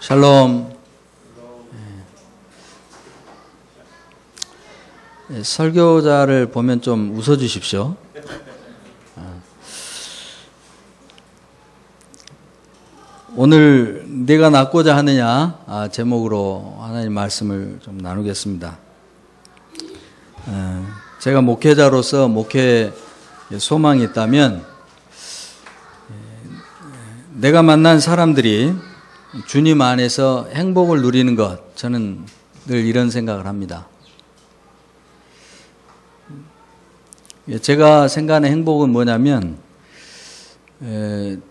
샬롬. 설교자를 보면 좀 웃어주십시오. 오늘 내가 낫고자 하느냐 제목으로 하나님 말씀을 좀 나누겠습니다. 제가 목회자로서 목회 소망이 있다면 내가 만난 사람들이 주님 안에서 행복을 누리는 것, 저는 늘 이런 생각을 합니다. 제가 생각하는 행복은 뭐냐면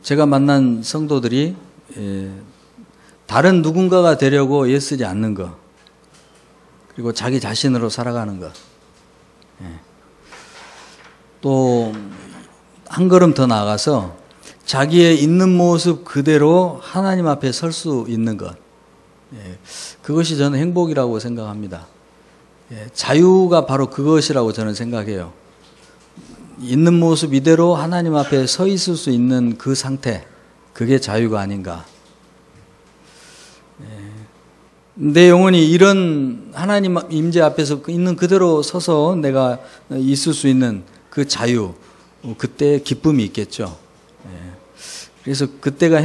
제가 만난 성도들이 다른 누군가가 되려고 애쓰지 않는 것, 그리고 자기 자신으로 살아가는 것, 또 한 걸음 더 나아가서 자기의 있는 모습 그대로 하나님 앞에 설 수 있는 것, 그것이 저는 행복이라고 생각합니다. 자유가 바로 그것이라고 저는 생각해요. 있는 모습 이대로 하나님 앞에 서 있을 수 있는 그 상태, 그게 자유가 아닌가. 내 영혼이 이런 하나님 임재 앞에서 있는 그대로 서서 내가 있을 수 있는 그 자유, 그때 기쁨이 있겠죠. 그래서 그때가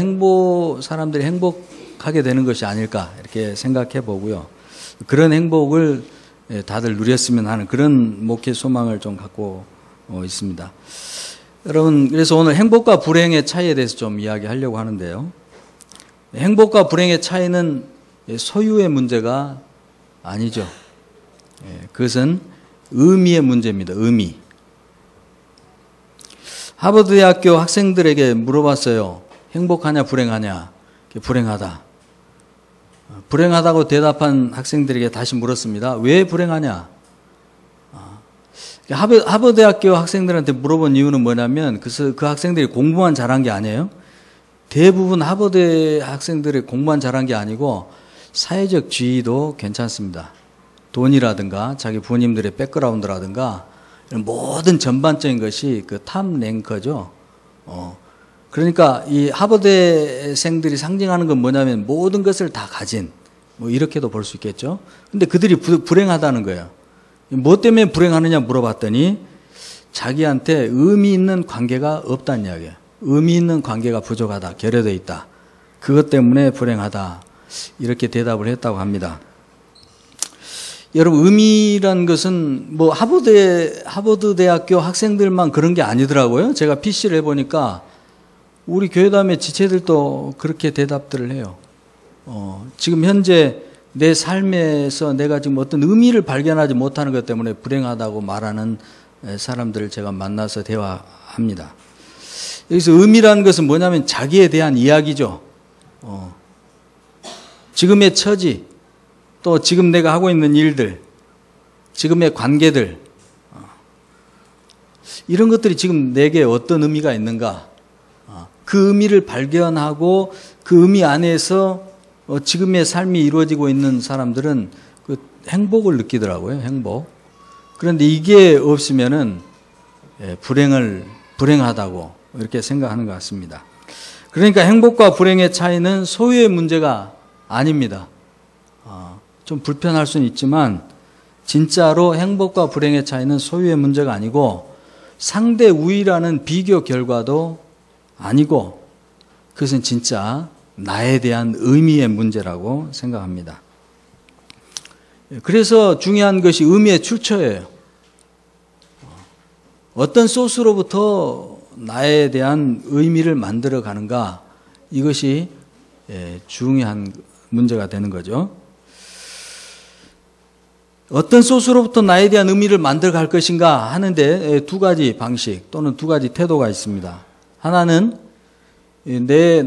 사람들이 행복하게 되는 것이 아닐까 이렇게 생각해 보고요. 그런 행복을 다들 누렸으면 하는 그런 목회 소망을 좀 갖고 있습니다. 여러분, 그래서 오늘 행복과 불행의 차이에 대해서 좀 이야기하려고 하는데요. 행복과 불행의 차이는 소유의 문제가 아니죠. 그것은 의미의 문제입니다. 의미. 하버드 대학교 학생들에게 물어봤어요. 행복하냐 불행하냐? 불행하다. 불행하다고 대답한 학생들에게 다시 물었습니다. 왜 불행하냐? 하버드 대학교 학생들한테 물어본 이유는 뭐냐면 그 학생들이 공부만 잘한 게 아니에요. 대부분 하버드 학생들이 공부만 잘한 게 아니고 사회적 지위도 괜찮습니다. 돈이라든가 자기 부모님들의 백그라운드라든가 모든 전반적인 것이 그 탑 랭커죠. 그러니까 이 하버드생들이 상징하는 건 뭐냐면 모든 것을 다 가진, 뭐 이렇게도 볼 수 있겠죠. 근데 그들이 불행하다는 거예요. 뭐 때문에 불행하느냐 물어봤더니 자기한테 의미 있는 관계가 없다는 이야기예요. 의미 있는 관계가 부족하다, 결여되어 있다. 그것 때문에 불행하다. 이렇게 대답을 했다고 합니다. 여러분, 의미란 것은 뭐 하버드 대학교 학생들만 그런 게 아니더라고요. 제가 PC를 해보니까 우리 교회담의 지체들도 그렇게 대답들을 해요. 지금 현재 내 삶에서 내가 지금 어떤 의미를 발견하지 못하는 것 때문에 불행하다고 말하는 사람들을 제가 만나서 대화합니다. 여기서 의미라는 것은 뭐냐면 자기에 대한 이야기죠. 지금의 처지, 또 지금 내가 하고 있는 일들, 지금의 관계들, 이런 것들이 지금 내게 어떤 의미가 있는가, 그 의미를 발견하고 그 의미 안에서 지금의 삶이 이루어지고 있는 사람들은 그 행복을 느끼더라고요. 행복. 그런데 이게 없으면은 불행하다고 이렇게 생각하는 것 같습니다. 그러니까 행복과 불행의 차이는 소유의 문제가 아닙니다. 좀 불편할 수는 있지만 진짜로 행복과 불행의 차이는 소유의 문제가 아니고 상대 우위라는 비교 결과도 아니고 그것은 진짜 나에 대한 의미의 문제라고 생각합니다. 그래서 중요한 것이 의미의 출처예요. 어떤 소스로부터 나에 대한 의미를 만들어 가는가, 이것이 중요한 문제가 되는 거죠. 어떤 소스로부터 나에 대한 의미를 만들어 갈 것인가 하는데 두 가지 방식 또는 두 가지 태도가 있습니다. 하나는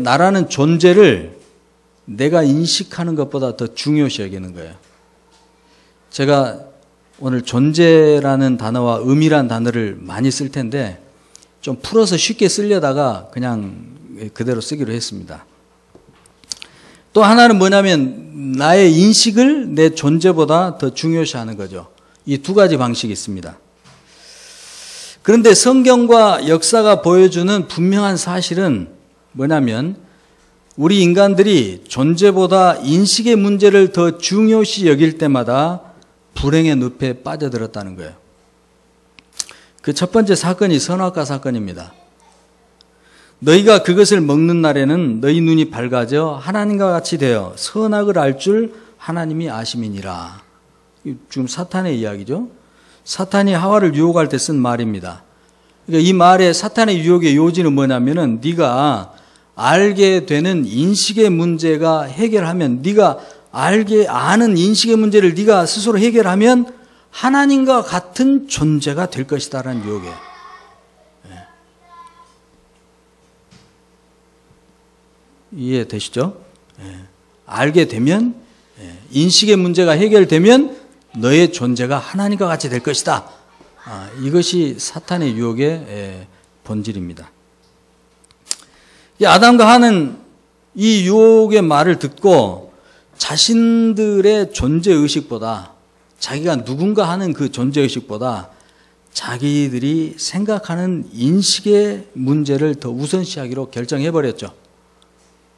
나라는 존재를 내가 인식하는 것보다 더 중요시 여기는 거예요. 제가 오늘 존재라는 단어와 의미란 단어를 많이 쓸 텐데 좀 풀어서 쉽게 쓰려다가 그냥 그대로 쓰기로 했습니다. 또 하나는 뭐냐면 나의 인식을 내 존재보다 더 중요시하는 거죠. 이 두 가지 방식이 있습니다. 그런데 성경과 역사가 보여주는 분명한 사실은 뭐냐면 우리 인간들이 존재보다 인식의 문제를 더 중요시 여길 때마다 불행의 늪에 빠져들었다는 거예요. 그 첫 번째 사건이 선악과 사건입니다. 너희가 그것을 먹는 날에는 너희 눈이 밝아져 하나님과 같이 되어 선악을 알 줄 하나님이 아심이니라. 지금 사탄의 이야기죠. 사탄이 하와를 유혹할 때 쓴 말입니다. 그러니까 이 말에 사탄의 유혹의 요지는 뭐냐면은 네가 알게 되는 인식의 문제가 해결하면, 네가 아는 인식의 문제를 네가 스스로 해결하면 하나님과 같은 존재가 될 것이다라는 유혹이에요. 이해되시죠? 알게 되면, 인식의 문제가 해결되면 너의 존재가 하나님과 같이 될 것이다. 이것이 사탄의 유혹의 본질입니다. 아담과 하와는 이 유혹의 말을 듣고 자신들의 존재의식보다, 자기가 누군가 하는 그 존재의식보다 자기들이 생각하는 인식의 문제를 더 우선시하기로 결정해버렸죠.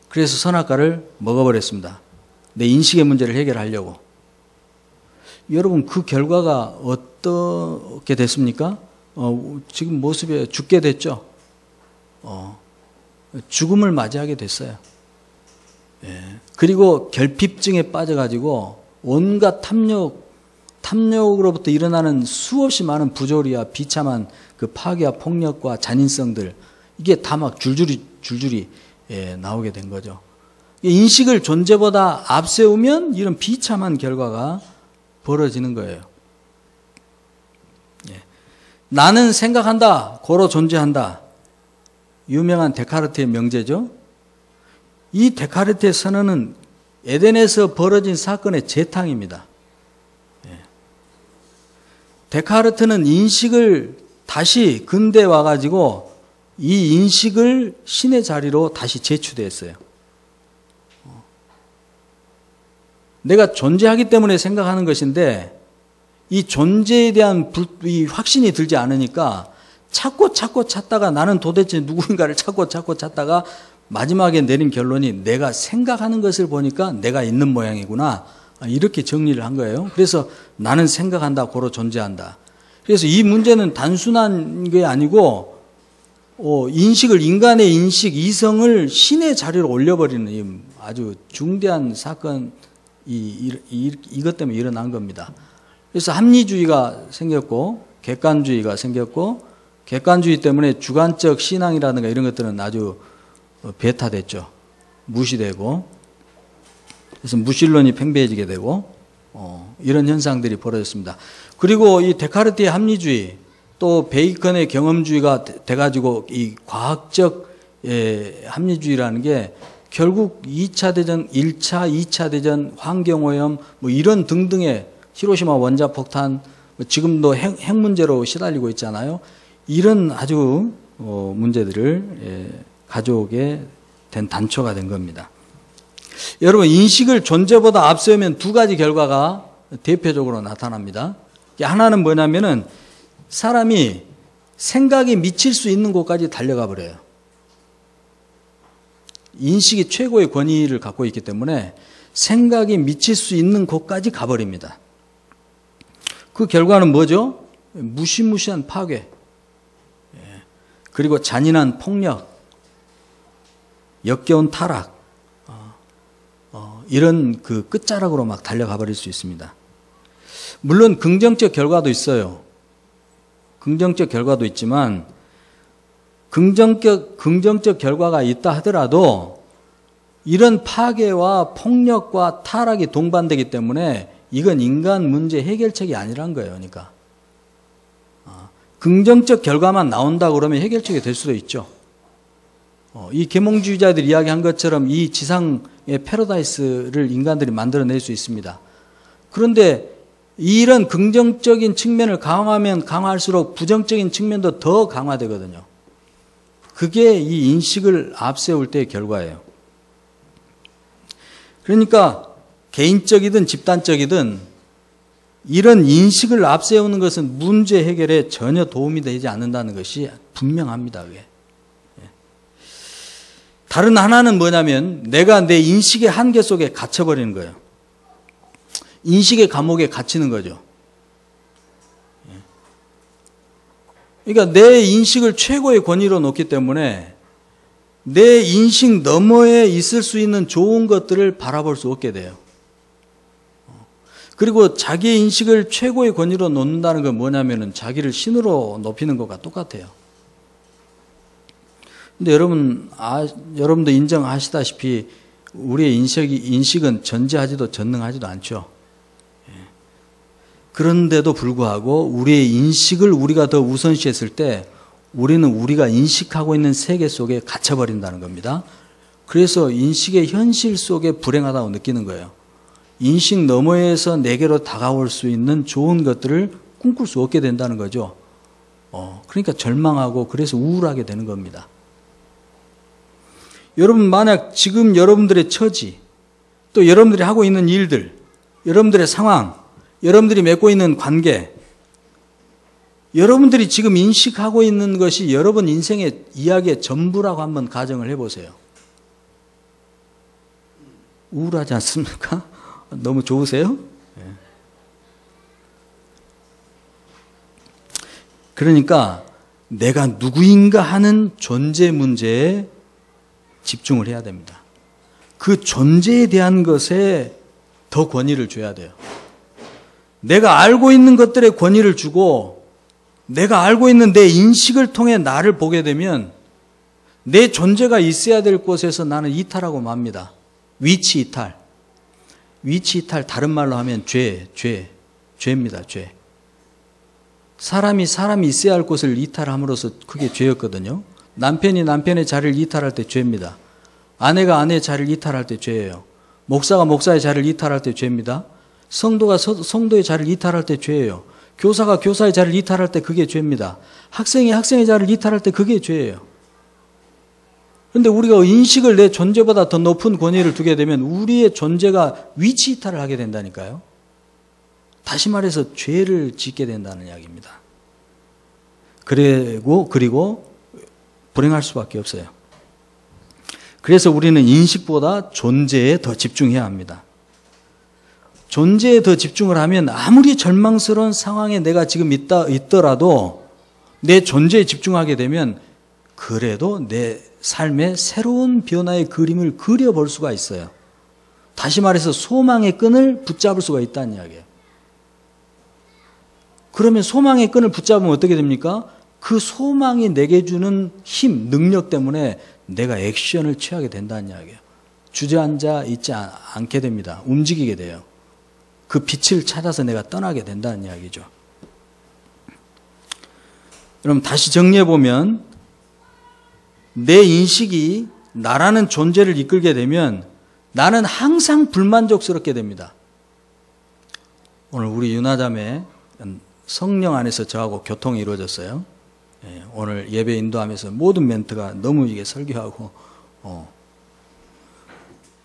그래서 선악과를 먹어버렸습니다. 내 인식의 문제를 해결하려고. 여러분, 그 결과가 어떻게 됐습니까? 지금 모습에 죽게 됐죠. 죽음을 맞이하게 됐어요. 그리고 결핍증에 빠져가지고 온갖 탐욕으로부터 일어나는 수없이 많은 부조리와 비참한 그 파괴와 폭력과 잔인성들, 이게 다 막 줄줄이 나오게 된 거죠. 인식을 존재보다 앞세우면 이런 비참한 결과가 벌어지는 거예요. 나는 생각한다, 고로 존재한다. 유명한 데카르트의 명제죠. 이 데카르트의 선언은 에덴에서 벌어진 사건의 재탕입니다. 데카르트는 인식을 다시 근대에 와가지고 이 인식을 신의 자리로 다시 제추됐어요. 내가 존재하기 때문에 생각하는 것인데 이 존재에 대한 이 확신이 들지 않으니까 찾고 찾다가 나는 도대체 누구인가를 찾고 찾다가 마지막에 내린 결론이 내가 생각하는 것을 보니까 내가 있는 모양이구나. 이렇게 정리를 한 거예요. 그래서 나는 생각한다, 고로 존재한다. 그래서 이 문제는 단순한 게 아니고 인간의 인식, 이성을 신의 자리로 올려버리는 아주 중대한 사건, 이것 때문에 일어난 겁니다. 그래서 합리주의가 생겼고 객관주의가 생겼고, 객관주의 때문에 주관적 신앙이라든가 이런 것들은 아주 배타됐죠. 무시되고, 그래서 무신론이 팽배해지게 되고 이런 현상들이 벌어졌습니다. 그리고 이 데카르트의 합리주의, 또 베이컨의 경험주의가 돼가지고 이 과학적 합리주의라는 게 결국 2차 대전, 1차, 2차 대전, 환경오염 이런 등등의 히로시마 원자폭탄, 지금도 핵 문제로 시달리고 있잖아요. 이런 아주 문제들을 가져오게 된 단초가 된 겁니다. 여러분, 인식을 존재보다 앞세우면 두 가지 결과가 대표적으로 나타납니다. 하나는 뭐냐면은 사람이 생각이 미칠 수 있는 곳까지 달려가 버려요. 인식이 최고의 권위를 갖고 있기 때문에 생각이 미칠 수 있는 곳까지 가버립니다. 그 결과는 뭐죠? 무시무시한 파괴, 그리고 잔인한 폭력, 역겨운 타락, 이런 그 끝자락으로 막 달려가 버릴 수 있습니다. 물론 긍정적 결과도 있어요. 긍정적 결과도 있지만 긍정적 결과가 있다 하더라도 이런 파괴와 폭력과 타락이 동반되기 때문에 이건 인간 문제 해결책이 아니란 거예요. 그러니까 긍정적 결과만 나온다 그러면 해결책이 될 수도 있죠. 이 계몽주의자들이 이야기한 것처럼 이 지상의 패러다이스를 인간들이 만들어낼 수 있습니다. 그런데 이런 긍정적인 측면을 강화하면 강화할수록 부정적인 측면도 더 강화되거든요. 그게 이 인식을 앞세울 때의 결과예요. 그러니까 개인적이든 집단적이든 이런 인식을 앞세우는 것은 문제 해결에 전혀 도움이 되지 않는다는 것이 분명합니다. 그게. 다른 하나는 뭐냐면 내가 내 인식의 한계 속에 갇혀버리는 거예요. 인식의 감옥에 갇히는 거죠. 그러니까 내 인식을 최고의 권위로 놓기 때문에 내 인식 너머에 있을 수 있는 좋은 것들을 바라볼 수 없게 돼요. 그리고 자기의 인식을 최고의 권위로 놓는다는 건 뭐냐면은 자기를 신으로 높이는 것과 똑같아요. 근데 여러분도 인정하시다시피 우리의 인식은 전제하지도 전능하지도 않죠. 그런데도 불구하고 우리의 인식을 우리가 더 우선시했을 때 우리는 우리가 인식하고 있는 세계 속에 갇혀버린다는 겁니다. 그래서 인식의 현실 속에 불행하다고 느끼는 거예요. 인식 너머에서 내게로 다가올 수 있는 좋은 것들을 꿈꿀 수 없게 된다는 거죠. 그러니까 절망하고 그래서 우울하게 되는 겁니다. 여러분 만약 지금 여러분들의 처지, 또 여러분들이 하고 있는 일들, 여러분들의 상황, 여러분들이 맺고 있는 관계, 여러분들이 지금 인식하고 있는 것이 여러분 인생의 이야기의 전부라고 한번 가정을 해보세요. 우울하지 않습니까? 너무 좋으세요? 그러니까 내가 누구인가 하는 존재 문제에 집중을 해야 됩니다. 그 존재에 대한 것에 더 권위를 줘야 돼요. 내가 알고 있는 것들에 권위를 주고 내가 알고 있는 내 인식을 통해 나를 보게 되면 내 존재가 있어야 될 곳에서 나는 이탈하고 맙니다. 위치 이탈. 위치 이탈 다른 말로 하면 죄입니다. 죄. 사람이 있어야 할 곳을 이탈함으로써 그게 죄였거든요. 남편이 남편의 자리를 이탈할 때 죄입니다. 아내가 아내의 자리를 이탈할 때 죄예요. 목사가 목사의 자리를 이탈할 때 죄입니다. 성도가 성도의 자리를 이탈할 때 죄예요. 교사가 교사의 자리를 이탈할 때 그게 죄입니다. 학생이 학생의 자리를 이탈할 때 그게 죄예요. 그런데 우리가 인식을 내 존재보다 더 높은 권위를 두게 되면 우리의 존재가 위치 이탈을 하게 된다니까요. 다시 말해서 죄를 짓게 된다는 이야기입니다. 그리고 불행할 수밖에 없어요. 그래서 우리는 인식보다 존재에 더 집중해야 합니다. 존재에 더 집중을 하면 아무리 절망스러운 상황에 내가 지금 있더라도 내 존재에 집중하게 되면 그래도 내 삶의 새로운 변화의 그림을 그려볼 수가 있어요. 다시 말해서 소망의 끈을 붙잡을 수가 있다는 이야기예요. 그러면 소망의 끈을 붙잡으면 어떻게 됩니까? 그 소망이 내게 주는 힘, 능력 때문에 내가 액션을 취하게 된다는 이야기예요. 주저앉아 있지 않게 됩니다. 움직이게 돼요. 그 빛을 찾아서 내가 떠나게 된다는 이야기죠. 그럼 다시 정리해보면 내 인식이 나라는 존재를 이끌게 되면 나는 항상 불만족스럽게 됩니다. 오늘 우리 유나자매 성령 안에서 저하고 교통이 이루어졌어요. 오늘 예배 인도하면서 모든 멘트가 너무 이게 설교하고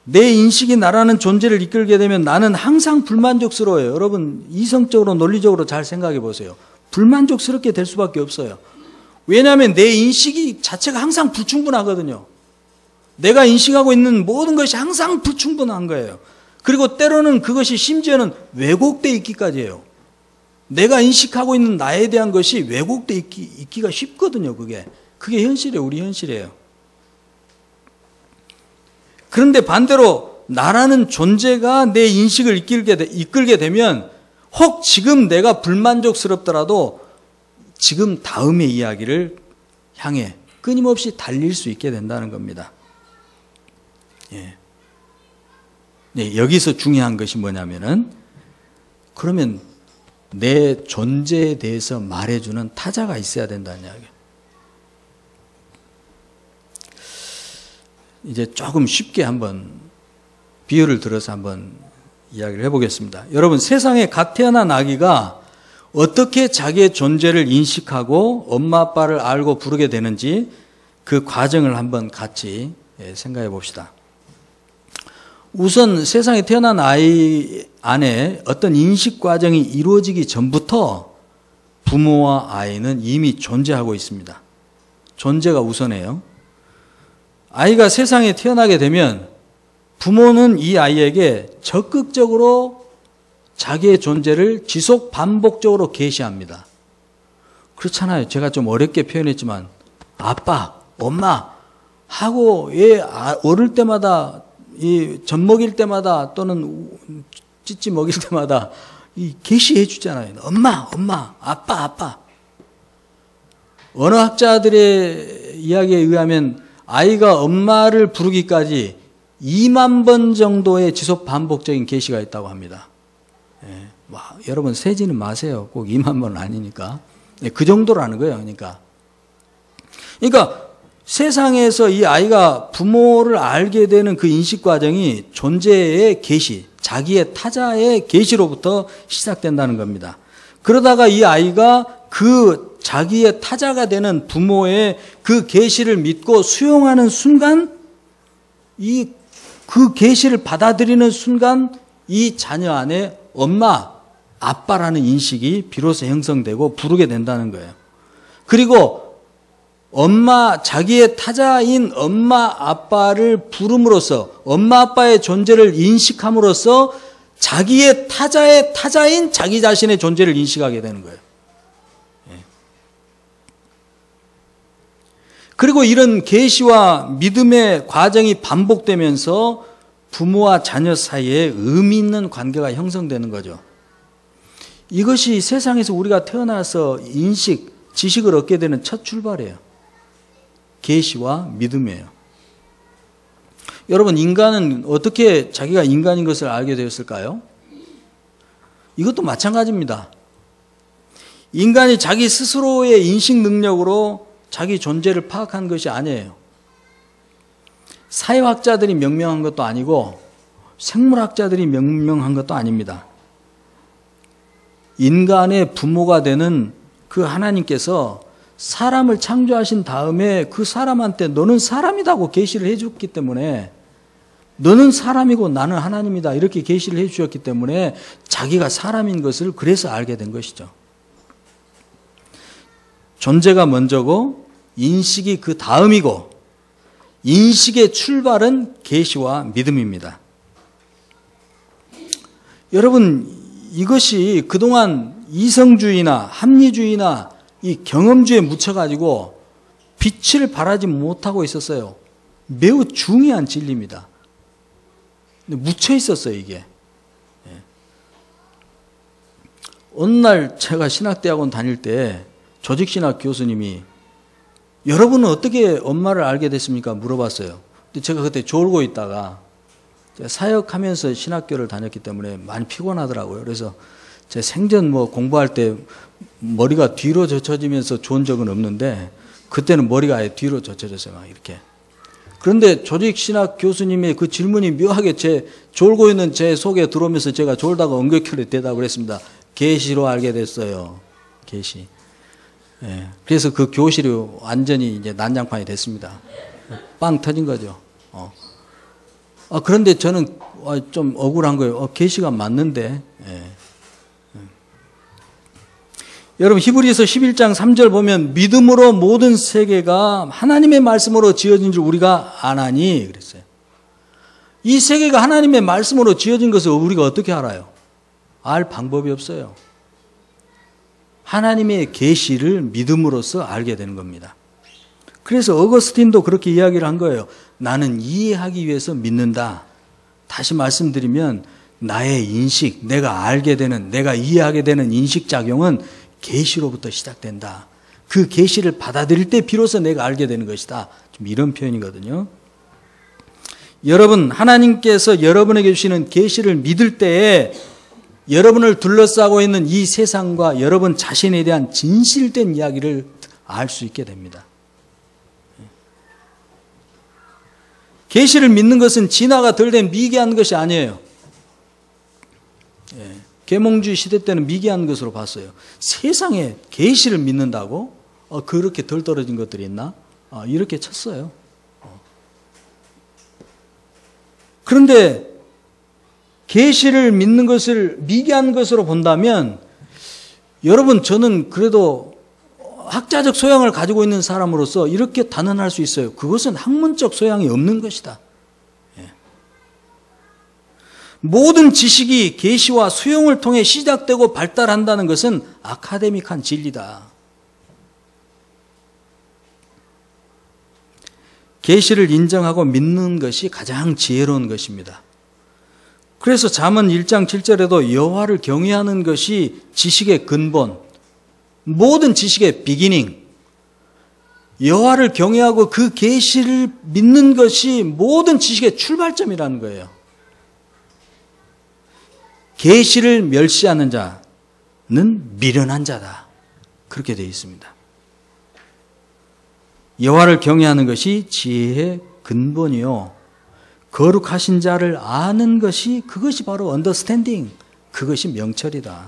내 인식이 나라는 존재를 이끌게 되면 나는 항상 불만족스러워요. 여러분 이성적으로 논리적으로 잘 생각해 보세요. 불만족스럽게 될 수밖에 없어요. 왜냐하면 내 인식이 자체가 항상 불충분하거든요. 내가 인식하고 있는 모든 것이 항상 불충분한 거예요. 그리고 때로는 그것이 심지어는 왜곡되어 있기까지 해요. 내가 인식하고 있는 나에 대한 것이 왜곡되어 있기가 쉽거든요. 그게 현실이에요. 우리 현실이에요. 그런데 반대로 나라는 존재가 내 인식을 이끌게 되면 혹 지금 내가 불만족스럽더라도 지금 다음의 이야기를 향해 끊임없이 달릴 수 있게 된다는 겁니다. 여기서 중요한 것이 뭐냐면은 그러면 내 존재에 대해서 말해주는 타자가 있어야 된다는 이야기예요. 이제 조금 쉽게 한번 비유를 들어서 한번 이야기를 해보겠습니다. 여러분 세상에 갓 태어난 아기가 어떻게 자기의 존재를 인식하고 엄마 아빠를 알고 부르게 되는지 그 과정을 한번 같이 생각해 봅시다. 우선 세상에 태어난 아이 안에 어떤 인식 과정이 이루어지기 전부터 부모와 아이는 이미 존재하고 있습니다. 존재가 우선이에요. 아이가 세상에 태어나게 되면 부모는 이 아이에게 적극적으로 자기의 존재를 지속 반복적으로 계시합니다. 그렇잖아요. 제가 좀 어렵게 표현했지만 아빠, 엄마 하고 얘 어릴 때마다 이 젖 먹일 때마다 또는 찌찌 먹일 때마다 이 계시해 주잖아요. 엄마, 엄마, 아빠, 아빠. 언어학자들의 이야기에 의하면 아이가 엄마를 부르기까지 2만 번 정도의 지속 반복적인 계시가 있다고 합니다. 예, 여러분 세지는 마세요. 꼭 2만 번은 아니니까. 예, 그 정도라는 거예요. 그러니까 세상에서 이 아이가 부모를 알게 되는 그 인식 과정이 존재의 계시, 자기의 타자의 계시로부터 시작된다는 겁니다. 그러다가 이 아이가 그 자기의 타자가 되는 부모의 그 계시를 믿고 수용하는 순간, 그 계시를 받아들이는 순간 이 자녀 안에 엄마, 아빠라는 인식이 비로소 형성되고 부르게 된다는 거예요. 그리고 자기의 타자인 엄마, 아빠를 부름으로써 엄마, 아빠의 존재를 인식함으로써 자기의 타자의 타자인 자기 자신의 존재를 인식하게 되는 거예요. 그리고 이런 계시와 믿음의 과정이 반복되면서 부모와 자녀 사이에 의미 있는 관계가 형성되는 거죠. 이것이 세상에서 우리가 태어나서 인식, 지식을 얻게 되는 첫 출발이에요. 계시와 믿음이에요. 여러분, 인간은 어떻게 자기가 인간인 것을 알게 되었을까요? 이것도 마찬가지입니다. 인간이 자기 스스로의 인식 능력으로 자기 존재를 파악한 것이 아니에요. 사회학자들이 명명한 것도 아니고 생물학자들이 명명한 것도 아닙니다. 인간의 부모가 되는 그 하나님께서 사람을 창조하신 다음에 그 사람한테 너는 사람이라고 계시를 해줬기 때문에, 너는 사람이고 나는 하나님이다 이렇게 계시를 해주셨기 때문에 자기가 사람인 것을 그래서 알게 된 것이죠. 존재가 먼저고 인식이 그 다음이고, 인식의 출발은 계시와 믿음입니다. 여러분, 이것이 그동안 이성주의나 합리주의나 이 경험주의에 묻혀가지고 빛을 발하지 못하고 있었어요. 매우 중요한 진리입니다. 근데 묻혀 있었어요, 이게. 어느 날 제가 신학대학원 다닐 때 조직신학 교수님이 여러분은 어떻게 엄마를 알게 됐습니까? 물어봤어요. 근데 제가 그때 졸고 있다가 사역하면서 신학교를 다녔기 때문에 많이 피곤하더라고요. 그래서 제 생전 공부할 때 머리가 뒤로 젖혀지면서 좋은 적은 없는데 그때는 머리가 아예 뒤로 젖혀졌어요. 막 이렇게. 그런데 조직신학 교수님의 그 질문이 묘하게 졸고 있는 제 속에 들어오면서 제가 졸다가 엉겁결에 대답을 했습니다. 계시로 알게 됐어요. 계시. 예. 그래서 그 교실이 완전히 이제 난장판이 됐습니다. 빵 터진 거죠. 그런데 저는 좀 억울한 거예요. 계시가 맞는데. 예. 여러분, 히브리서 11장 3절 보면 믿음으로 모든 세계가 하나님의 말씀으로 지어진 줄 우리가 아나니 그랬어요. 이 세계가 하나님의 말씀으로 지어진 것을 우리가 어떻게 알아요? 알 방법이 없어요. 하나님의 계시를 믿음으로써 알게 되는 겁니다. 그래서 어거스틴도 그렇게 이야기를 한 거예요. 나는 이해하기 위해서 믿는다. 다시 말씀드리면 나의 인식, 내가 알게 되는, 내가 이해하게 되는 인식작용은 계시로부터 시작된다. 그 계시를 받아들일 때 비로소 내가 알게 되는 것이다. 좀 이런 표현이거든요. 여러분, 하나님께서 여러분에게 주시는 계시를 믿을 때에 여러분을 둘러싸고 있는 이 세상과 여러분 자신에 대한 진실된 이야기를 알 수 있게 됩니다. 계시를 믿는 것은 진화가 덜 된 미개한 것이 아니에요. 계몽주의 시대 때는 미개한 것으로 봤어요. 세상에 계시를 믿는다고? 그렇게 덜 떨어진 것들이 있나? 이렇게 쳤어요. 그런데 계시를 믿는 것을 미개한 것으로 본다면, 여러분, 저는 그래도 학자적 소양을 가지고 있는 사람으로서 이렇게 단언할 수 있어요. 그것은 학문적 소양이 없는 것이다. 예. 모든 지식이 계시와 수용을 통해 시작되고 발달한다는 것은 아카데믹한 진리다. 계시를 인정하고 믿는 것이 가장 지혜로운 것입니다. 그래서 잠언 1장 7절에도 여호와를 경외하는 것이 지식의 근본, 모든 지식의 비기닝, 여호와를 경외하고 그 계시를 믿는 것이 모든 지식의 출발점이라는 거예요. 계시를 멸시하는 자는 미련한 자다. 그렇게 되어 있습니다. 여호와를 경외하는 것이 지혜의 근본이요, 거룩하신 자를 아는 것이, 그것이 바로 언더스탠딩, 그것이 명철이다.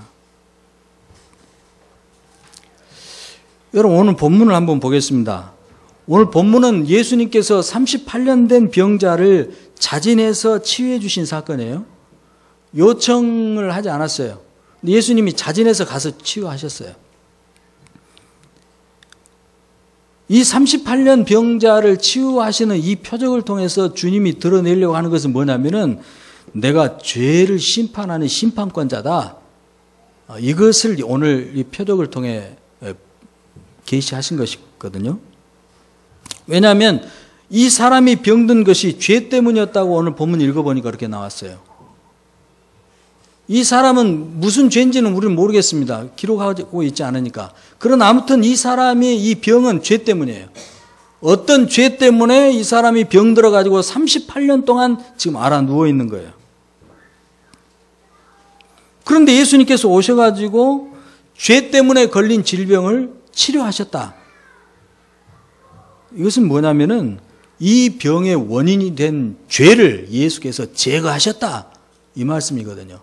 여러분, 오늘 본문을 한번 보겠습니다. 오늘 본문은 예수님께서 38년 된 병자를 자진해서 치유해 주신 사건이에요. 요청을 하지 않았어요. 예수님이 자진해서 가서 치유하셨어요. 이 38년 병자를 치유하시는 이 표적을 통해서 주님이 드러내려고 하는 것은 뭐냐면은, 내가 죄를 심판하는 심판권자다. 이것을 오늘 이 표적을 통해 계시하신 것이거든요. 왜냐하면 이 사람이 병든 것이 죄 때문이었다고 오늘 본문 읽어보니까 그렇게 나왔어요. 이 사람은 무슨 죄인지는 우리는 모르겠습니다. 기록하고 있지 않으니까. 그러나 아무튼 이 사람의 이 병은 죄 때문이에요. 어떤 죄 때문에 이 사람이 병들어가지고 38년 동안 지금 알아 누워있는 거예요. 그런데 예수님께서 오셔가지고 죄 때문에 걸린 질병을 치료하셨다. 이것은 뭐냐면은 이 병의 원인이 된 죄를 예수께서 제거하셨다, 이 말씀이거든요.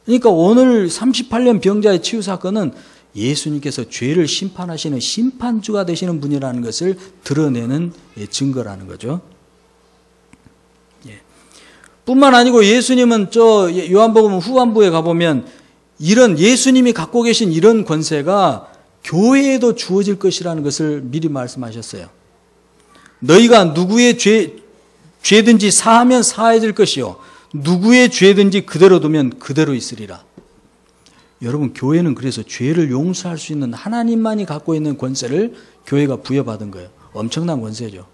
그러니까 오늘 38년 병자의 치유 사건은 예수님께서 죄를 심판하시는 심판주가 되시는 분이라는 것을 드러내는 증거라는 거죠. 예. 뿐만 아니고 예수님은 저 요한복음 후반부에 가보면 이런 예수님이 갖고 계신 이런 권세가 교회에도 주어질 것이라는 것을 미리 말씀하셨어요. 너희가 누구의 죄든지 사하면 사해질 것이요, 누구의 죄든지 그대로 두면 그대로 있으리라. 여러분, 교회는 그래서 죄를 용서할 수 있는 하나님만이 갖고 있는 권세를 교회가 부여받은 거예요. 엄청난 권세죠.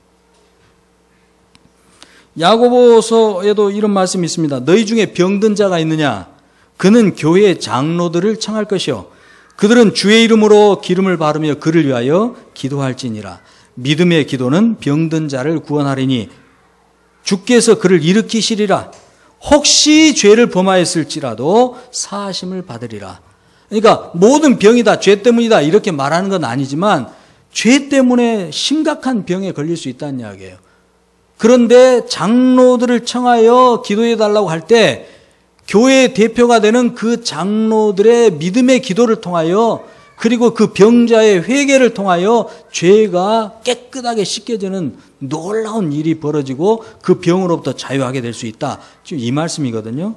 야고보서에도 이런 말씀이 있습니다. 너희 중에 병든 자가 있느냐? 그는 교회의 장로들을 청할 것이요, 그들은 주의 이름으로 기름을 바르며 그를 위하여 기도할지니라. 믿음의 기도는 병든 자를 구원하리니 주께서 그를 일으키시리라. 혹시 죄를 범하였을지라도 사하심을 받으리라. 그러니까 모든 병이 다 죄 때문이다 이렇게 말하는 건 아니지만 죄 때문에 심각한 병에 걸릴 수 있다는 이야기예요. 그런데 장로들을 청하여 기도해 달라고 할 때 교회의 대표가 되는 그 장로들의 믿음의 기도를 통하여, 그리고 그 병자의 회개를 통하여 죄가 깨끗하게 씻겨지는 놀라운 일이 벌어지고 그 병으로부터 자유하게 될 수 있다. 지금 이 말씀이거든요.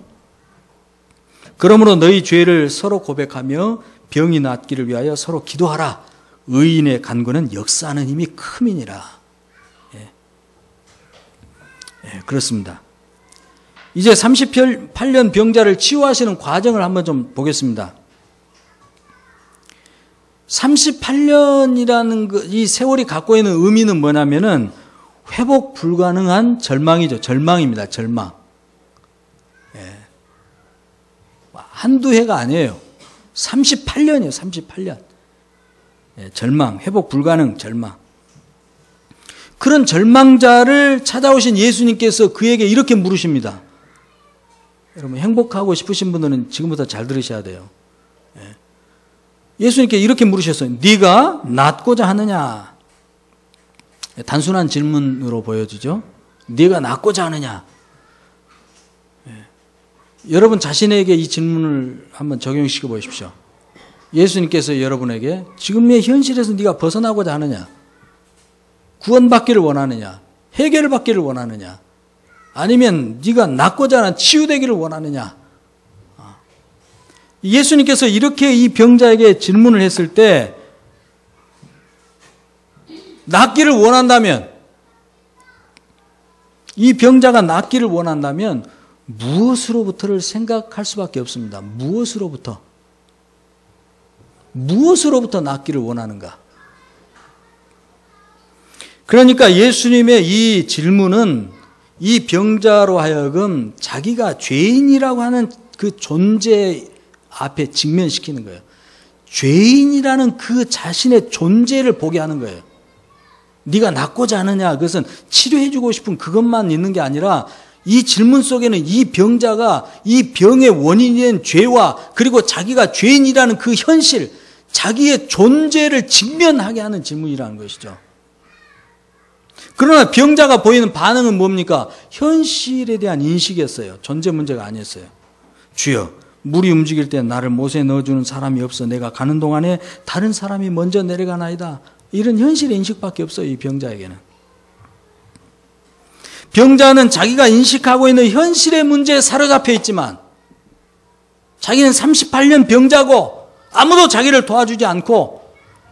그러므로 너희 죄를 서로 고백하며 병이 낫기를 위하여 서로 기도하라. 의인의 간구는 역사하는 힘이 큼이니라. 예. 예, 그렇습니다. 이제 38년 병자를 치유하시는 과정을 한번 좀 보겠습니다. 38년이라는 이 세월이 갖고 있는 의미는 뭐냐면은 회복 불가능한 절망이죠. 절망입니다. 절망. 예. 한두 해가 아니에요. 38년이에요. 38년. 예, 절망, 회복 불가능 절망. 그런 절망자를 찾아오신 예수님께서 그에게 이렇게 물으십니다. 여러분, 행복하고 싶으신 분들은 지금부터 잘 들으셔야 돼요. 예. 예수님께 이렇게 물으셨어요. 네가 낫고자 하느냐? 단순한 질문으로 보여지죠. 네가 낫고자 하느냐? 예. 여러분 자신에게 이 질문을 한번 적용시켜 보십시오. 예수님께서 여러분에게 지금의 현실에서 네가 벗어나고자 하느냐? 구원받기를 원하느냐? 해결을 받기를 원하느냐? 아니면 네가 낫고자 하는 치유되기를 원하느냐? 예수님께서 이렇게 이 병자에게 질문을 했을 때 낫기를 원한다면, 이 병자가 낫기를 원한다면 무엇으로부터를 생각할 수밖에 없습니다. 무엇으로부터 낫기를 원하는가? 그러니까 예수님의 이 질문은 이 병자로 하여금 자기가 죄인이라고 하는 그 존재 앞에 직면시키는 거예요. 죄인이라는 그 자신의 존재를 보게 하는 거예요. 네가 낫고자 하느냐? 그것은 치료해주고 싶은 그것만 있는 게 아니라 이 질문 속에는 이 병자가 이 병의 원인인 죄와 그리고 자기가 죄인이라는 그 현실, 자기의 존재를 직면하게 하는 질문이라는 것이죠. 그러나 병자가 보이는 반응은 뭡니까? 현실에 대한 인식이었어요. 존재 문제가 아니었어요. 주여, 물이 움직일 때 나를 못에 넣어주는 사람이 없어 내가 가는 동안에 다른 사람이 먼저 내려가나이다. 이런 현실의 인식밖에 없어요. 이 병자에게는. 병자는 자기가 인식하고 있는 현실의 문제에 사로잡혀 있지만 자기는 38년 병자고 아무도 자기를 도와주지 않고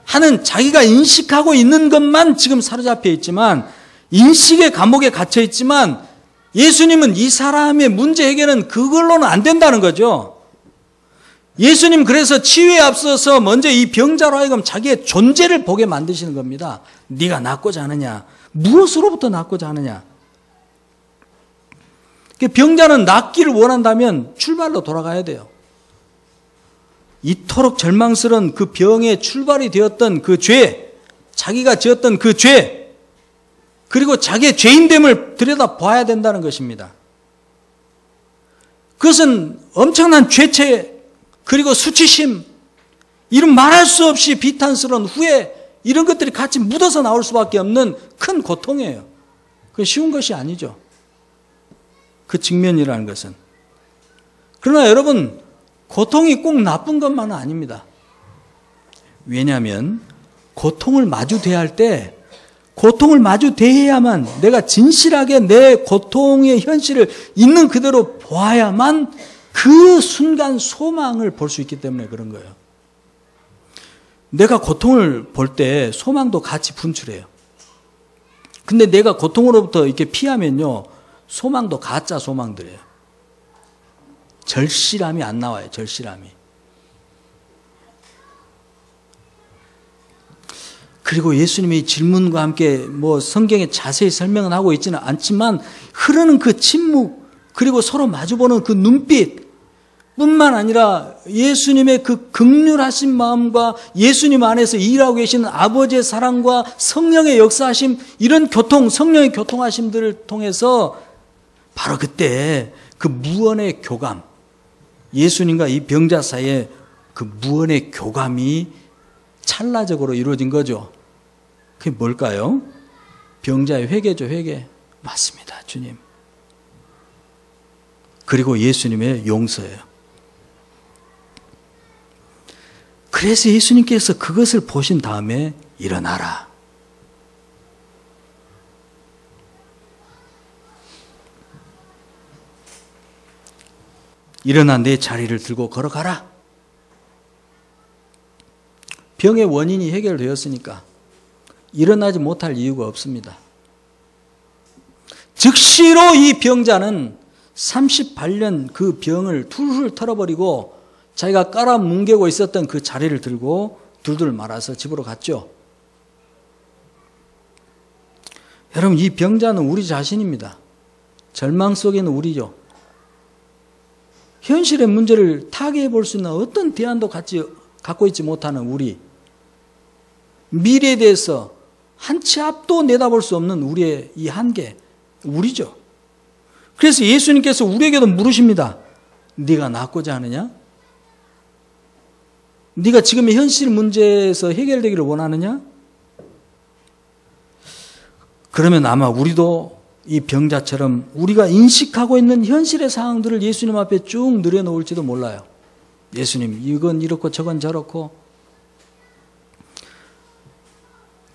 하는 자기가 인식하고 있는 것만 지금 사로잡혀 있지만 인식의 감옥에 갇혀 있지만 예수님은 이 사람의 문제 해결은 그걸로는 안 된다는 거죠. 예수님 그래서 치유에 앞서서 먼저 이 병자로 하여금 자기의 존재를 보게 만드시는 겁니다. 네가 낫고자 하느냐? 무엇으로부터 낫고자 하느냐? 병자는 낫기를 원한다면 출발로 돌아가야 돼요. 이토록 절망스러운 그 병의 출발이 되었던 그 죄, 자기가 지었던 그 죄, 그리고 자기의 죄인됨을 들여다봐야 된다는 것입니다. 그것은 엄청난 죄체, 그리고 수치심, 이런 말할 수 없이 비탄스러운 후회, 이런 것들이 같이 묻어서 나올 수밖에 없는 큰 고통이에요. 그건 쉬운 것이 아니죠. 그 직면이라는 것은. 그러나 여러분, 고통이 꼭 나쁜 것만은 아닙니다. 왜냐하면 고통을 마주 대할 때 고통을 마주 대해야만 내가 진실하게 내 고통의 현실을 있는 그대로 보아야만 그 순간 소망을 볼 수 있기 때문에 그런 거예요. 내가 고통을 볼 때 소망도 같이 분출해요. 근데 내가 고통으로부터 이렇게 피하면요, 소망도 가짜 소망들이에요. 절실함이 안 나와요. 절실함이. 그리고 예수님이 질문과 함께 뭐 성경에 자세히 설명은 하고 있지는 않지만 흐르는 그 침묵, 그리고 서로 마주보는 그 눈빛 뿐만 아니라 예수님의 그 긍휼하신 마음과 예수님 안에서 일하고 계시는 아버지의 사랑과 성령의 역사하심, 이런 교통, 성령의 교통하심들을 통해서 바로 그때 그 무언의 교감, 예수님과 이 병자 사이에 그 무언의 교감이 찰나적으로 이루어진 거죠. 그게 뭘까요? 병자의 회개죠, 회개. 맞습니다, 주님. 그리고 예수님의 용서예요. 그래서 예수님께서 그것을 보신 다음에 일어나라. 일어나 내 자리를 들고 걸어가라. 병의 원인이 해결되었으니까 일어나지 못할 이유가 없습니다. 즉시로 이 병자는 38년 그 병을 툴툴 털어버리고 자기가 깔아뭉개고 있었던 그 자리를 들고 둘둘 말아서 집으로 갔죠. 여러분, 이 병자는 우리 자신입니다. 절망 속에는 우리죠. 현실의 문제를 타개해 볼 수 있는 어떤 대안도 갖고 있지 못하는 우리, 미래에 대해서 한 치 앞도 내다볼 수 없는 우리의 이 한계, 우리죠. 그래서 예수님께서 우리에게도 물으십니다. 네가 낫고자 하느냐? 네가 지금의 현실 문제에서 해결되기를 원하느냐? 그러면 아마 우리도 이 병자처럼 우리가 인식하고 있는 현실의 상황들을 예수님 앞에 쭉 늘여놓을지도 몰라요. 예수님, 이건 이렇고 저건 저렇고.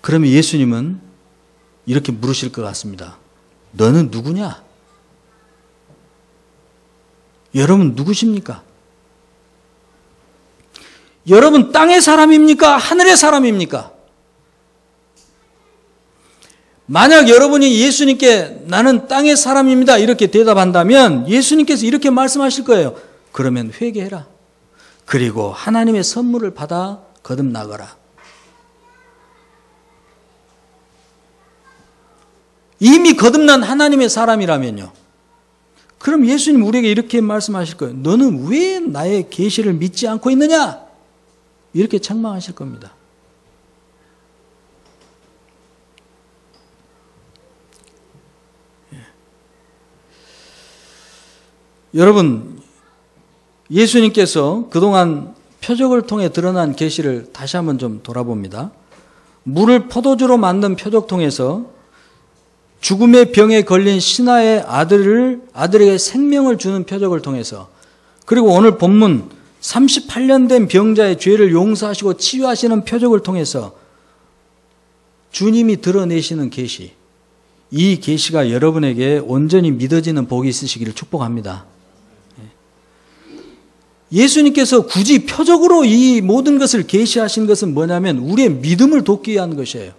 그러면 예수님은 이렇게 물으실 것 같습니다. 너는 누구냐? 여러분 누구십니까? 여러분 땅의 사람입니까? 하늘의 사람입니까? 만약 여러분이 예수님께 나는 땅의 사람입니다 이렇게 대답한다면 예수님께서 이렇게 말씀하실 거예요. 그러면 회개해라. 그리고 하나님의 선물을 받아 거듭나거라. 이미 거듭난 하나님의 사람이라면요. 그럼 예수님 우리에게 이렇게 말씀하실 거예요. 너는 왜 나의 계시를 믿지 않고 있느냐? 이렇게 책망하실 겁니다. 여러분, 예수님께서 그동안 표적을 통해 드러난 계시를 다시 한번 좀 돌아봅니다. 물을 포도주로 만든 표적통에서 죽음의 병에 걸린 신하의 아들에게 생명을 주는 표적을 통해서, 그리고 오늘 본문 38년 된 병자의 죄를 용서하시고 치유하시는 표적을 통해서 주님이 드러내시는 계시, 이 계시가 여러분에게 온전히 믿어지는 복이 있으시기를 축복합니다. 예수님께서 굳이 표적으로 이 모든 것을 계시하신 것은 뭐냐면 우리의 믿음을 돕기 위한 것이에요.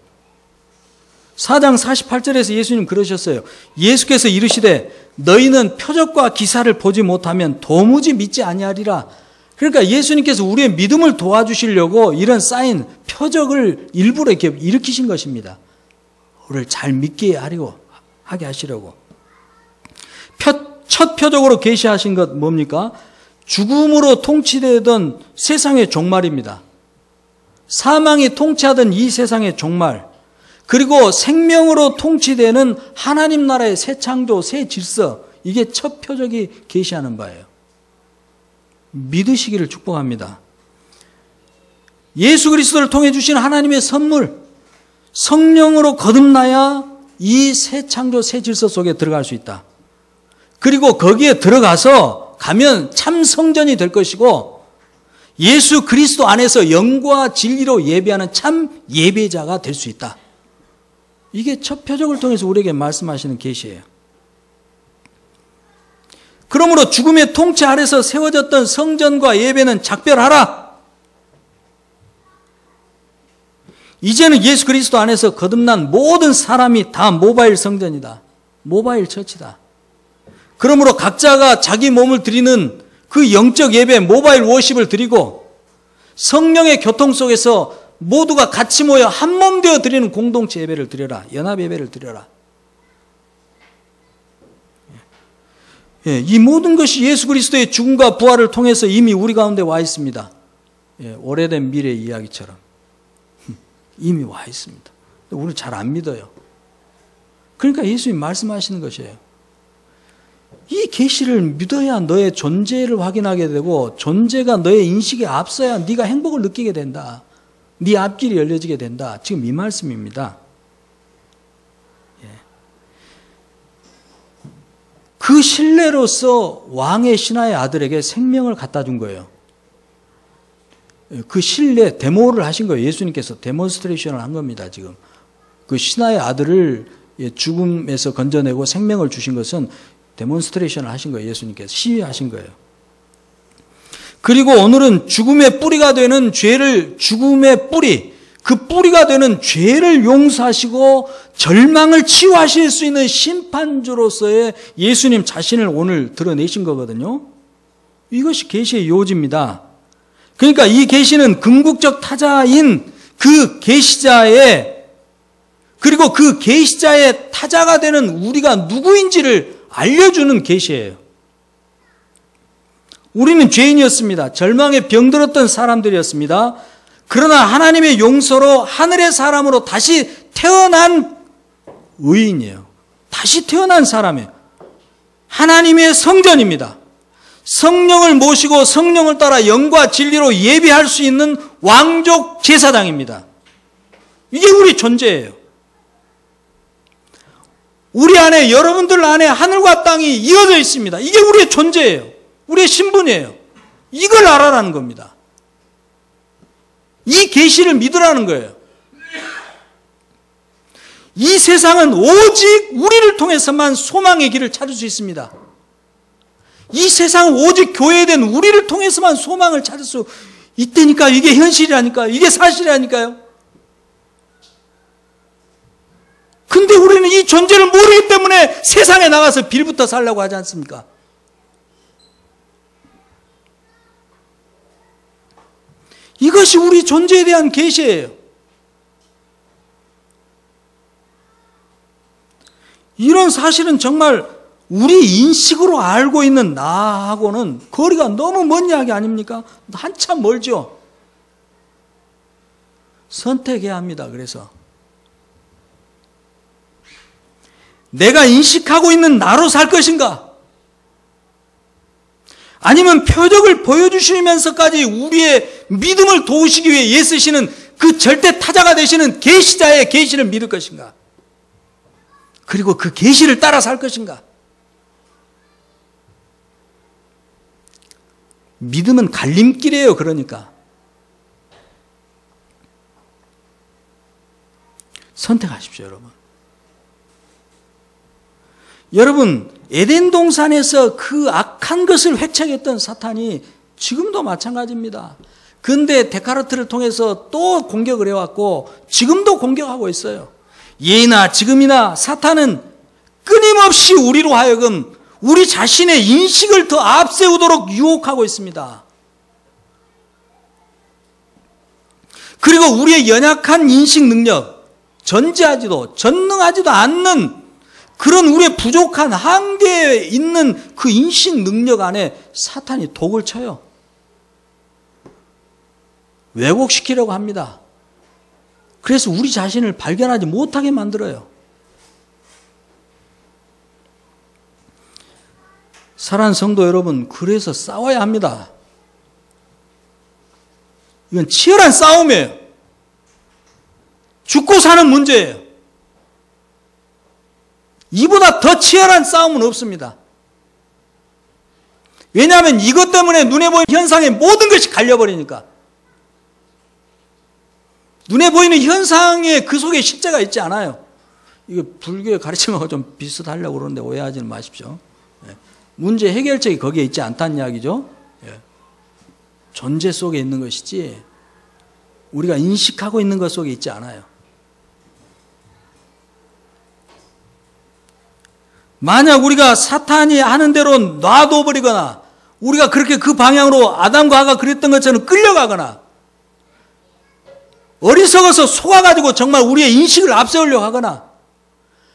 4장 48절에서 예수님 그러셨어요. 예수께서 이르시되 너희는 표적과 기사를 보지 못하면 도무지 믿지 아니하리라. 그러니까 예수님께서 우리의 믿음을 도와주시려고 이런 사인, 표적을 일부러 이렇게 일으키신 것입니다. 우리를 잘 믿게 하게 하시려고. 첫 표적으로 계시하신 것 뭡니까? 죽음으로 통치되던 세상의 종말입니다. 사망이 통치하던 이 세상의 종말, 그리고 생명으로 통치되는 하나님 나라의 새 창조, 새 질서, 이게 첫 표적이 계시하는 바예요. 믿으시기를 축복합니다. 예수 그리스도를 통해 주신 하나님의 선물, 성령으로 거듭나야 이 새 창조, 새 질서 속에 들어갈 수 있다. 그리고 거기에 들어가서 가면 참 성전이 될 것이고 예수 그리스도 안에서 영과 진리로 예배하는 참 예배자가 될 수 있다. 이게 첫 표적을 통해서 우리에게 말씀하시는 계시예요. 그러므로 죽음의 통치 아래서 세워졌던 성전과 예배는 작별하라. 이제는 예수 그리스도 안에서 거듭난 모든 사람이 다 모바일 성전이다. 모바일 처치다. 그러므로 각자가 자기 몸을 드리는 그 영적 예배, 모바일 워십을 드리고 성령의 교통 속에서 모두가 같이 모여 한 몸 되어 드리는 공동체 예배를 드려라. 연합 예배를 드려라. 이 모든 것이 예수 그리스도의 죽음과 부활을 통해서 이미 우리 가운데 와 있습니다. 오래된 미래 이야기처럼 이미 와 있습니다. 우리는 잘 안 믿어요. 그러니까 예수님 말씀하시는 것이에요. 이 계시를 믿어야 너의 존재를 확인하게 되고 존재가 너의 인식에 앞서야 네가 행복을 느끼게 된다. 네 앞길이 열려지게 된다. 지금 이 말씀입니다. 그 신뢰로서 왕의 신하의 아들에게 생명을 갖다 준 거예요. 그 신뢰, 데모를 하신 거예요. 예수님께서 데몬스트레이션을 한 겁니다. 지금 그 신하의 아들을 죽음에서 건져내고 생명을 주신 것은 데몬스트레이션을 하신 거예요. 예수님께서 시위하신 거예요. 그리고 오늘은 죽음의 뿌리가 되는 죽음의 뿌리, 그 뿌리가 되는 죄를 용서하시고 절망을 치유하실 수 있는 심판주로서의 예수님 자신을 오늘 드러내신 거거든요. 이것이 계시의 요지입니다. 그러니까 이 계시는 궁극적 타자인 그 계시자의, 그리고 그 계시자의 타자가 되는 우리가 누구인지를 알려주는 계시예요. 우리는 죄인이었습니다. 절망에 병들었던 사람들이었습니다. 그러나 하나님의 용서로 하늘의 사람으로 다시 태어난 의인이에요. 다시 태어난 사람이에요. 하나님의 성전입니다. 성령을 모시고 성령을 따라 영과 진리로 예배할 수 있는 왕족 제사장입니다. 이게 우리 존재예요. 우리 안에, 여러분들 안에 하늘과 땅이 이어져 있습니다. 이게 우리의 존재예요. 우리의 신분이에요. 이걸 알아라는 겁니다. 이 계시를 믿으라는 거예요. 이 세상은 오직 우리를 통해서만 소망의 길을 찾을 수 있습니다. 이 세상은 오직 교회된 우리를 통해서만 소망을 찾을 수 있다니까. 이게 현실이라니까요. 이게 사실이라니까요. 그 근데 우리는 이 존재를 모르기 때문에 세상에 나가서 빌부터 살려고 하지 않습니까? 이것이 우리 존재에 대한 계시예요. 이런 사실은 정말 우리 인식으로 알고 있는 나하고는 거리가 너무 먼 이야기 아닙니까? 한참 멀죠. 선택해야 합니다. 그래서 내가 인식하고 있는 나로 살 것인가? 아니면 표적을 보여주시면서까지 우리의 믿음을 도우시기 위해 애쓰시는 그 절대 타자가 되시는 계시자의 계시를 믿을 것인가? 그리고 그 계시를 따라 살 것인가? 믿음은 갈림길이에요. 그러니까 선택하십시오, 여러분. 여러분, 에덴 동산에서 그 악한 것을 회책했던 사탄이 지금도 마찬가지입니다. 근데 데카르트를 통해서 또 공격을 해왔고 지금도 공격하고 있어요. 예나 지금이나 사탄은 끊임없이 우리로 하여금 우리 자신의 인식을 더 앞세우도록 유혹하고 있습니다. 그리고 우리의 연약한 인식 능력, 전능하지도 않는 그런 우리의 부족한 한계에 있는 그 인식 능력 안에 사탄이 독을 쳐요. 왜곡시키려고 합니다. 그래서 우리 자신을 발견하지 못하게 만들어요. 사랑하는 성도 여러분, 그래서 싸워야 합니다. 이건 치열한 싸움이에요. 죽고 사는 문제예요. 이보다 더 치열한 싸움은 없습니다. 왜냐하면 이것 때문에 눈에 보이는 현상의 모든 것이 갈려버리니까. 눈에 보이는 현상에 그 속에 실제가 있지 않아요. 이거 불교의 가르침하고 좀 비슷하려고 그러는데 오해하지는 마십시오. 문제 해결책이 거기에 있지 않다는 이야기죠. 존재 속에 있는 것이지 우리가 인식하고 있는 것 속에 있지 않아요. 만약 우리가 사탄이 하는 대로 놔둬버리거나 우리가 그렇게 그 방향으로 아담과 하가 그랬던 것처럼 끌려가거나 어리석어서 속아가지고 정말 우리의 인식을 앞세우려고 하거나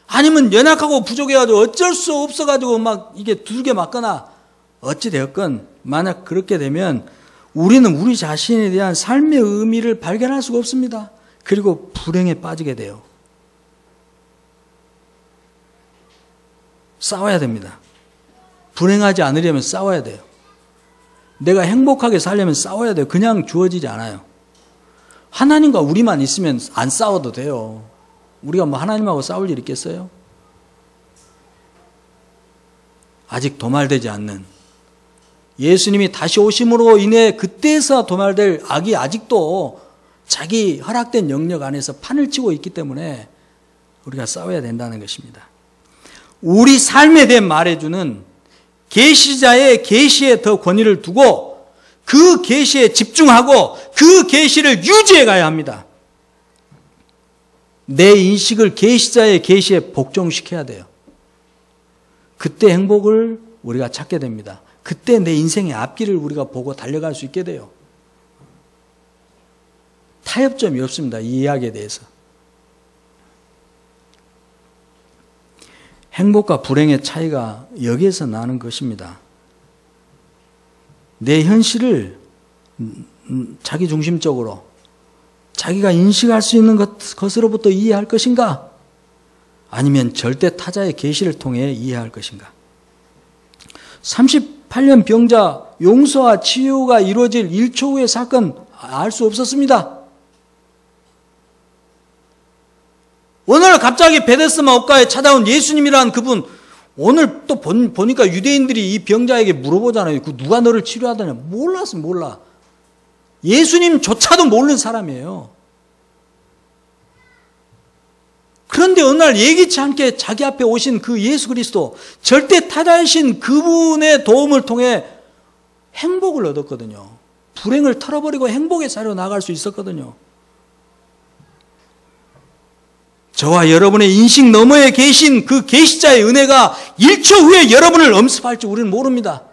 아니면 연약하고 부족해가지고 어쩔 수 없어가지고 막 이게 두들겨 맞거나 어찌되었건 만약 그렇게 되면 우리는 우리 자신에 대한 삶의 의미를 발견할 수가 없습니다. 그리고 불행에 빠지게 돼요. 싸워야 됩니다. 불행하지 않으려면 싸워야 돼요. 내가 행복하게 살려면 싸워야 돼요. 그냥 주어지지 않아요. 하나님과 우리만 있으면 안 싸워도 돼요. 우리가 뭐 하나님하고 싸울 일 있겠어요? 아직 도말되지 않는 예수님이 다시 오심으로 인해 그때서 도말될 악이 아직도 자기 허락된 영역 안에서 판을 치고 있기 때문에 우리가 싸워야 된다는 것입니다. 우리 삶에 대해 말해주는 계시자의 계시에 더 권위를 두고 그 계시에 집중하고 그 계시를 유지해 가야 합니다. 내 인식을 계시자의 계시에 복종시켜야 돼요. 그때 행복을 우리가 찾게 됩니다. 그때 내 인생의 앞길을 우리가 보고 달려갈 수 있게 돼요. 타협점이 없습니다. 이 이야기에 대해서. 행복과 불행의 차이가 여기에서 나는 것입니다. 내 현실을 자기 중심적으로 자기가 인식할 수 있는 것으로부터 이해할 것인가? 아니면 절대 타자의 계시를 통해 이해할 것인가? 38년 병자 용서와 치유가 이루어질 1초 후의 사건 알 수 없었습니다. 오늘 갑자기 베데스다 옥가에 찾아온 예수님이라는 그분, 오늘 또 보니까 유대인들이 이 병자에게 물어보잖아요. 그 누가 너를 치료하더냐? 몰랐어, 몰라. 예수님조차도 모르는 사람이에요. 그런데 어느 날 예기치 않게 자기 앞에 오신 그 예수 그리스도, 절대 타자이신 그분의 도움을 통해 행복을 얻었거든요. 불행을 털어버리고 행복의 자리로 나갈 수 있었거든요. 저와 여러분의 인식 너머에 계신 그 계시자의 은혜가 1초 후에 여러분을 엄습할지 우리는 모릅니다.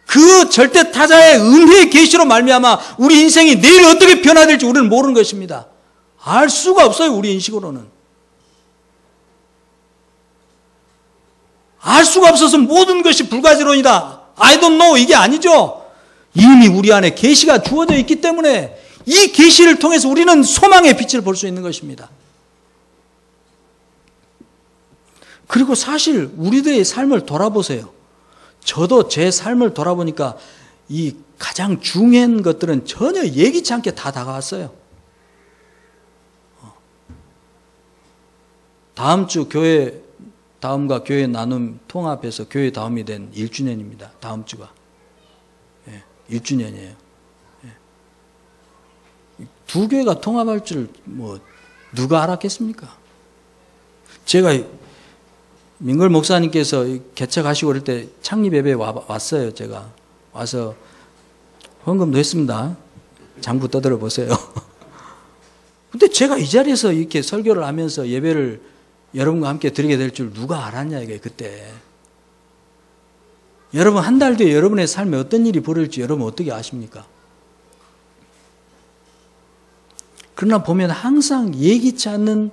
그 절대 타자의 은혜의 계시로 말미암아 우리 인생이 내일 어떻게 변화될지 우리는 모르는 것입니다. 알 수가 없어요. 우리 인식으로는. 알 수가 없어서 모든 것이 불가지론이다. I don't know 이게 아니죠. 이미 우리 안에 계시가 주어져 있기 때문에 이 계시를 통해서 우리는 소망의 빛을 볼 수 있는 것입니다. 그리고 사실 우리들의 삶을 돌아보세요. 저도 제 삶을 돌아보니까 이 가장 중요한 것들은 전혀 예기치 않게 다 다가왔어요. 다음 주 교회 다음과 교회 나눔 통합해서 교회 다음이 된 1주년입니다. 다음 주가. 1주년이에요. 두 교회가 통합할 줄 누가 알았겠습니까? 제가 민걸 목사님께서 개척하시고 그럴 때 창립 예배에 왔어요. 제가 와서 헌금도 했습니다. 장부 떠들어 보세요. 근데 제가 이 자리에서 이렇게 설교를 하면서 예배를 여러분과 함께 드리게 될 줄 누가 알았냐 이게 그때. 여러분 한 달 뒤에 여러분의 삶에 어떤 일이 벌어질지 여러분 어떻게 아십니까? 그러나 보면 항상 예기치 않는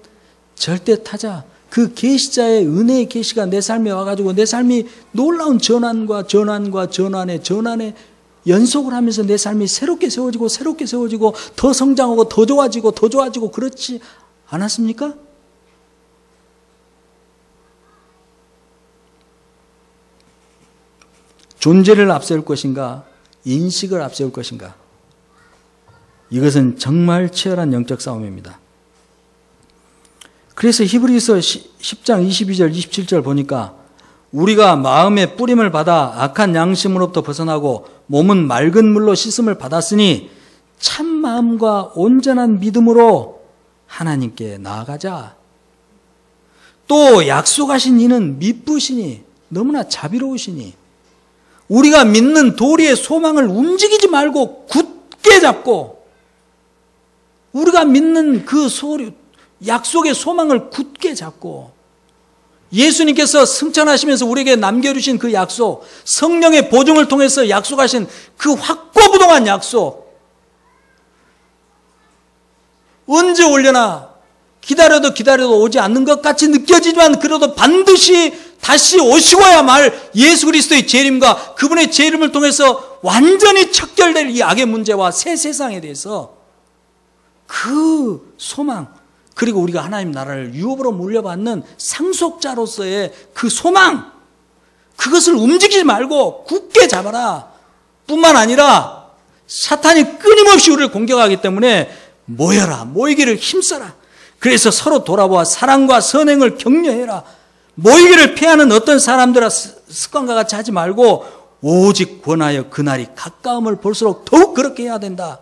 절대 타자 그 계시자의 은혜의 계시가 내 삶에 와가지고 내 삶이 놀라운 전환과 전환의 연속을 하면서 내 삶이 새롭게 세워지고 더 성장하고 더 좋아지고 그렇지 않았습니까? 존재를 앞세울 것인가 인식을 앞세울 것인가 이것은 정말 치열한 영적 싸움입니다. 그래서 히브리서 10장 22절 27절 보니까 우리가 마음의 뿌림을 받아 악한 양심으로부터 벗어나고 몸은 맑은 물로 씻음을 받았으니 참 마음과 온전한 믿음으로 하나님께 나아가자. 또 약속하신 이는 미쁘시니 너무나 자비로우시니 우리가 믿는 도리의 소망을 움직이지 말고 굳게 잡고 우리가 믿는 그 약속의 소망을 굳게 잡고 예수님께서 승천하시면서 우리에게 남겨주신 그 약속, 성령의 보증을 통해서 약속하신 그 확고부동한 약속, 언제 올려나 기다려도 오지 않는 것 같이 느껴지지만 그래도 반드시 다시 오시고야 말 예수 그리스도의 재림과 그분의 재림을 통해서 완전히 척결될 이 악의 문제와 새 세상에 대해서 그 소망, 그리고 우리가 하나님 나라를 유업으로 물려받는 상속자로서의 그 소망, 그것을 움직이지 말고 굳게 잡아라. 뿐만 아니라 사탄이 끊임없이 우리를 공격하기 때문에 모이기를 힘써라. 그래서 서로 돌아보아 사랑과 선행을 격려해라. 모이기를 피하는 어떤 사람들의 습관과 같이 하지 말고 오직 권하여 그날이 가까움을 볼수록 더욱 그렇게 해야 된다.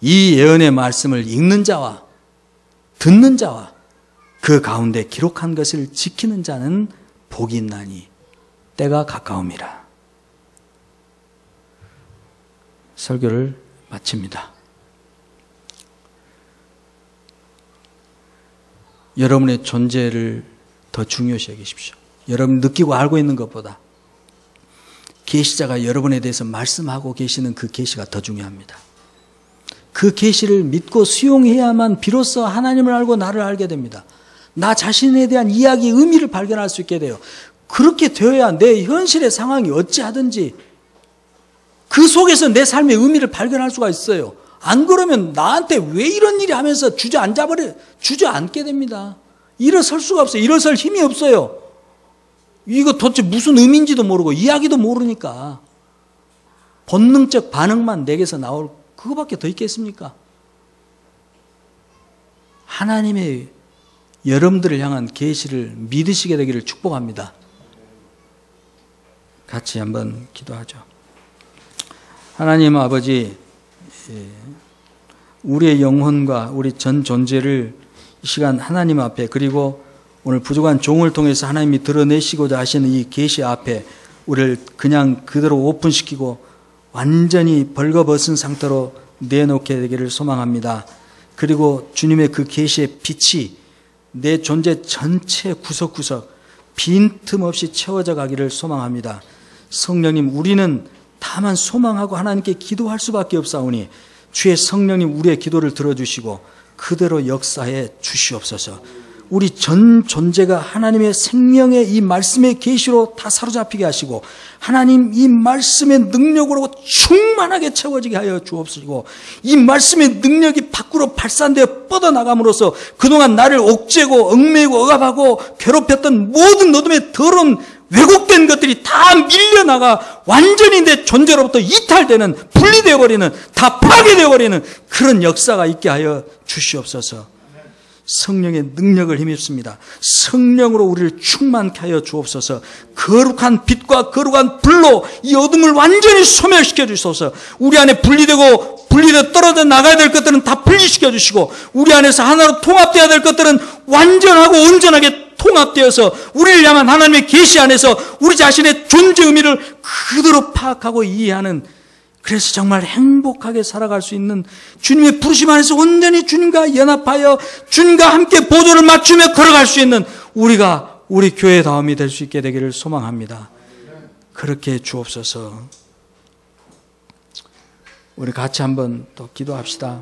이 예언의 말씀을 읽는 자와 듣는 자와 그 가운데 기록한 것을 지키는 자는 복이 있나니 때가 가까움이라. 설교를 마칩니다. 여러분의 존재를 더 중요시 여기십시오. 여러분 느끼고 알고 있는 것보다 계시자가 여러분에 대해서 말씀하고 계시는 그 계시가 더 중요합니다. 그 계시를 믿고 수용해야만 비로소 하나님을 알고 나를 알게 됩니다. 나 자신에 대한 이야기의 의미를 발견할 수 있게 돼요. 그렇게 되어야 내 현실의 상황이 어찌하든지 그 속에서 내 삶의 의미를 발견할 수가 있어요. 안 그러면 나한테 왜 이런 일이 하면서 주저앉게 됩니다. 일어설 수가 없어요. 일어설 힘이 없어요. 이거 도대체 무슨 의미인지도 모르고 이야기도 모르니까 본능적 반응만 내게서 나올 그거밖에 더 있겠습니까? 하나님의 여러분들을 향한 계시를 믿으시게 되기를 축복합니다. 같이 한번 기도하죠. 하나님 아버지, 우리의 영혼과 우리 전 존재를 이 시간 하나님 앞에 그리고 오늘 부족한 종을 통해서 하나님이 드러내시고자 하시는 이 계시 앞에 우리를 그냥 그대로 오픈시키고 완전히 벌거벗은 상태로 내놓게 되기를 소망합니다. 그리고 주님의 그 계시의 빛이 내 존재 전체 구석구석 빈틈없이 채워져 가기를 소망합니다. 성령님, 우리는 다만 소망하고 하나님께 기도할 수밖에 없사오니 주의 성령님 우리의 기도를 들어주시고 그대로 역사해 주시옵소서. 우리 전 존재가 하나님의 생명의 이 말씀의 계시로 다 사로잡히게 하시고 하나님 이 말씀의 능력으로 충만하게 채워지게 하여 주옵시고 이 말씀의 능력이 밖으로 발산되어 뻗어나감으로써 그동안 나를 옥죄고 얽매이고 억압하고 괴롭혔던 모든 어둠의 더러운 왜곡된 것들이 다 밀려나가 완전히 내 존재로부터 이탈되는, 분리되어버리는, 다 파괴되어버리는 그런 역사가 있게 하여 주시옵소서. 성령의 능력을 힘입습니다. 성령으로 우리를 충만케 하여 주옵소서. 거룩한 빛과 거룩한 불로 이 어둠을 완전히 소멸시켜 주소서. 우리 안에 분리되어 떨어져 나가야 될 것들은 다 분리시켜 주시고 우리 안에서 하나로 통합되어야 될 것들은 완전하고 온전하게 통합되어서 우리를 향한 하나님의 계시 안에서 우리 자신의 존재 의미를 그대로 파악하고 이해하는, 그래서 정말 행복하게 살아갈 수 있는 주님의 부르심 안에서 온전히 주님과 연합하여 주님과 함께 보조를 맞추며 걸어갈 수 있는 우리 교회다움이 될 수 있게 되기를 소망합니다. 그렇게 주옵소서. 우리 같이 한번 또 기도합시다.